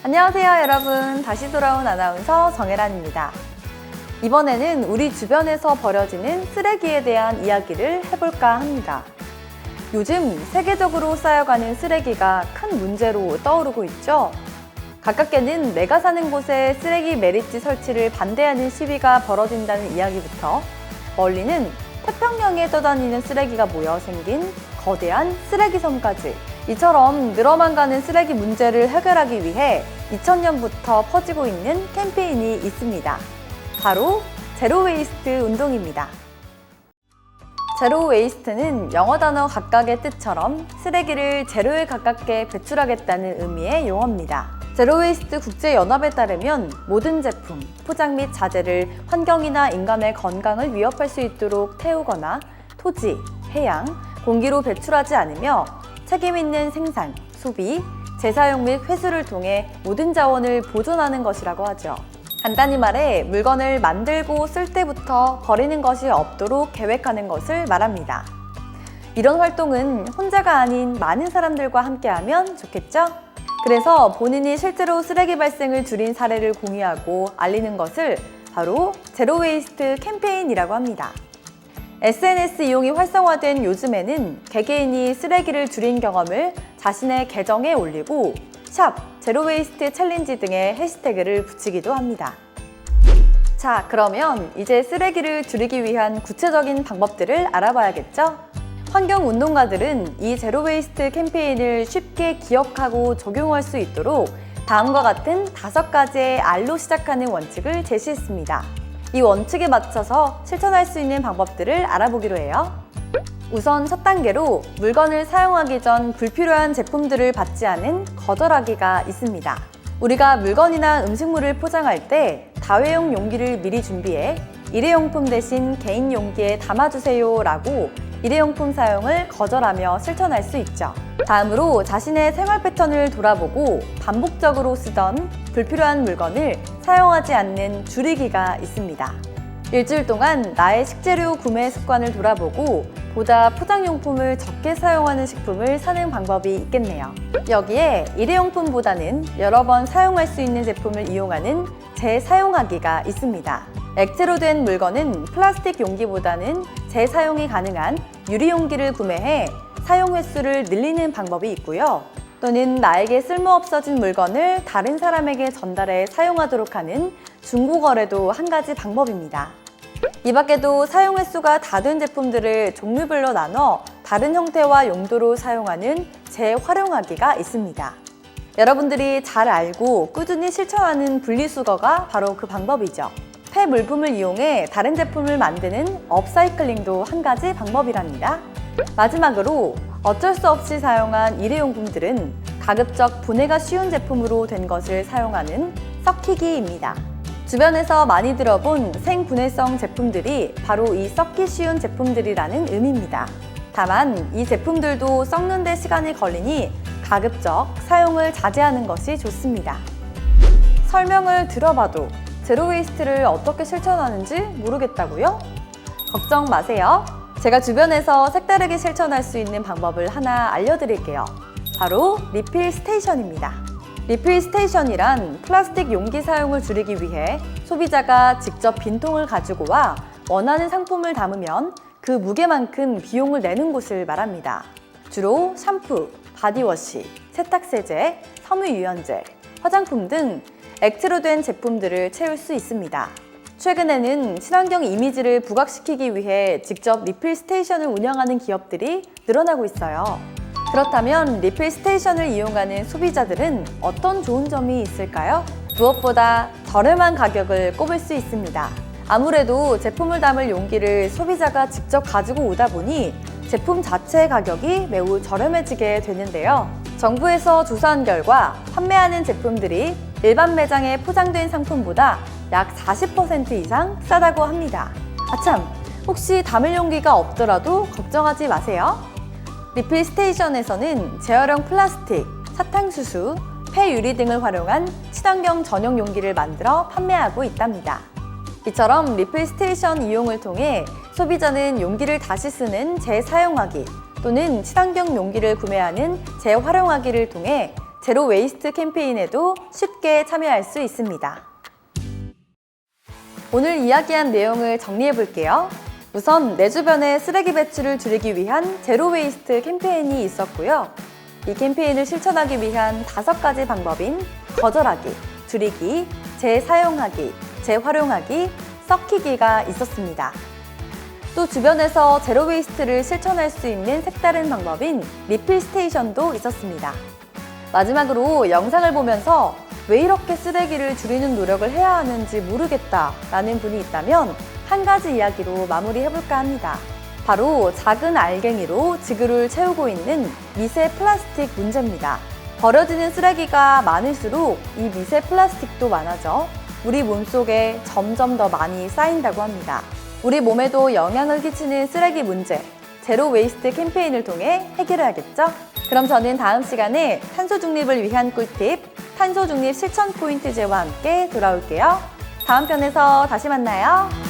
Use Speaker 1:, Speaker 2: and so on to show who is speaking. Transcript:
Speaker 1: 안녕하세요 여러분, 다시 돌아온 아나운서 정혜란입니다. 이번에는 우리 주변에서 버려지는 쓰레기에 대한 이야기를 해볼까 합니다. 요즘 세계적으로 쌓여가는 쓰레기가 큰 문제로 떠오르고 있죠. 가깝게는 내가 사는 곳에 쓰레기 매립지 설치를 반대하는 시위가 벌어진다는 이야기부터, 멀리는 태평양에 떠다니는 쓰레기가 모여 생긴 거대한 쓰레기 섬까지, 이처럼 늘어만 가는 쓰레기 문제를 해결하기 위해 2000년부터 퍼지고 있는 캠페인이 있습니다. 바로 제로 웨이스트 운동입니다. 제로 웨이스트는 영어 단어 각각의 뜻처럼 쓰레기를 제로에 가깝게 배출하겠다는 의미의 용어입니다. 제로 웨이스트 국제연합에 따르면 모든 제품, 포장 및 자재를 환경이나 인간의 건강을 위협할 수 있도록 태우거나 토지, 해양, 공기로 배출하지 않으며 책임 있는 생산, 소비, 재사용 및 회수를 통해 모든 자원을 보존하는 것이라고 하죠. 간단히 말해 물건을 만들고 쓸 때부터 버리는 것이 없도록 계획하는 것을 말합니다. 이런 활동은 혼자가 아닌 많은 사람들과 함께하면 좋겠죠? 그래서 본인이 실제로 쓰레기 발생을 줄인 사례를 공유하고 알리는 것을 바로 제로 웨이스트 캠페인이라고 합니다. SNS 이용이 활성화된 요즘에는 개개인이 쓰레기를 줄인 경험을 자신의 계정에 올리고 샵 제로웨이스트 챌린지 등의 해시태그를 붙이기도 합니다. 자, 그러면 이제 쓰레기를 줄이기 위한 구체적인 방법들을 알아봐야겠죠? 환경운동가들은 이 제로웨이스트 캠페인을 쉽게 기억하고 적용할 수 있도록 다음과 같은 5가지의 R로 시작하는 원칙을 제시했습니다. 이 원칙에 맞춰서 실천할 수 있는 방법들을 알아보기로 해요. 우선 첫 단계로 물건을 사용하기 전 불필요한 제품들을 받지 않은 거절하기가 있습니다. 우리가 물건이나 음식물을 포장할 때 다회용 용기를 미리 준비해 일회용품 대신 개인 용기에 담아주세요 라고 일회용품 사용을 거절하며 실천할 수 있죠. 다음으로 자신의 생활 패턴을 돌아보고 반복적으로 쓰던 불필요한 물건을 사용하지 않는 줄이기가 있습니다. 일주일 동안 나의 식재료 구매 습관을 돌아보고 보다 포장용품을 적게 사용하는 식품을 사는 방법이 있겠네요. 여기에 일회용품보다는 여러 번 사용할 수 있는 제품을 이용하는 재사용하기가 있습니다. 액체로 된 물건은 플라스틱 용기보다는 재사용이 가능한 유리용기를 구매해 사용 횟수를 늘리는 방법이 있고요. 또는 나에게 쓸모없어진 물건을 다른 사람에게 전달해 사용하도록 하는 중고거래도 한 가지 방법입니다. 이 밖에도 사용 횟수가 다 된 제품들을 종류별로 나눠 다른 형태와 용도로 사용하는 재활용하기가 있습니다. 여러분들이 잘 알고 꾸준히 실천하는 분리수거가 바로 그 방법이죠. 폐 물품을 이용해 다른 제품을 만드는 업사이클링도 한 가지 방법이랍니다. 마지막으로 어쩔 수 없이 사용한 일회용품들은 가급적 분해가 쉬운 제품으로 된 것을 사용하는 썩히기입니다. 주변에서 많이 들어본 생분해성 제품들이 바로 이 썩기 쉬운 제품들이라는 의미입니다. 다만 이 제품들도 썩는 데 시간이 걸리니 가급적 사용을 자제하는 것이 좋습니다. 설명을 들어봐도 제로웨이스트를 어떻게 실천하는지 모르겠다고요? 걱정 마세요. 제가 주변에서 색다르게 실천할 수 있는 방법을 하나 알려드릴게요. 바로 리필 스테이션입니다. 리필 스테이션이란 플라스틱 용기 사용을 줄이기 위해 소비자가 직접 빈통을 가지고 와 원하는 상품을 담으면 그 무게만큼 비용을 내는 곳을 말합니다. 주로 샴푸, 바디워시, 세탁세제, 섬유유연제, 화장품 등 액체로 된 제품들을 채울 수 있습니다. 최근에는 친환경 이미지를 부각시키기 위해 직접 리필 스테이션을 운영하는 기업들이 늘어나고 있어요. 그렇다면 리필 스테이션을 이용하는 소비자들은 어떤 좋은 점이 있을까요? 무엇보다 저렴한 가격을 꼽을 수 있습니다. 아무래도 제품을 담을 용기를 소비자가 직접 가지고 오다 보니 제품 자체의 가격이 매우 저렴해지게 되는데요. 정부에서 조사한 결과 판매하는 제품들이 일반 매장에 포장된 상품보다 약 40% 이상 싸다고 합니다. 아참, 혹시 담을 용기가 없더라도 걱정하지 마세요. 리필 스테이션에서는 재활용 플라스틱, 사탕수수, 폐유리 등을 활용한 친환경 전용 용기를 만들어 판매하고 있답니다. 이처럼 리필 스테이션 이용을 통해 소비자는 용기를 다시 쓰는 재사용하기 또는 친환경 용기를 구매하는 재활용하기를 통해 제로 웨이스트 캠페인에도 쉽게 참여할 수 있습니다. 오늘 이야기한 내용을 정리해 볼게요. 우선 내 주변의 쓰레기 배출을 줄이기 위한 제로 웨이스트 캠페인이 있었고요. 이 캠페인을 실천하기 위한 5가지 방법인 거절하기, 줄이기, 재사용하기, 재활용하기, 썩히기가 있었습니다. 또 주변에서 제로 웨이스트를 실천할 수 있는 색다른 방법인 리필 스테이션도 있었습니다. 마지막으로 영상을 보면서 왜 이렇게 쓰레기를 줄이는 노력을 해야 하는지 모르겠다 라는 분이 있다면 한 가지 이야기로 마무리해볼까 합니다. 바로 작은 알갱이로 지구를 채우고 있는 미세 플라스틱 문제입니다. 버려지는 쓰레기가 많을수록 이 미세 플라스틱도 많아져 우리 몸속에 점점 더 많이 쌓인다고 합니다. 우리 몸에도 영향을 끼치는 쓰레기 문제, 제로 웨이스트 캠페인을 통해 해결해야겠죠? 그럼 저는 다음 시간에 탄소 중립을 위한 꿀팁, 탄소 중립 실천 포인트제와 함께 돌아올게요. 다음 편에서 다시 만나요.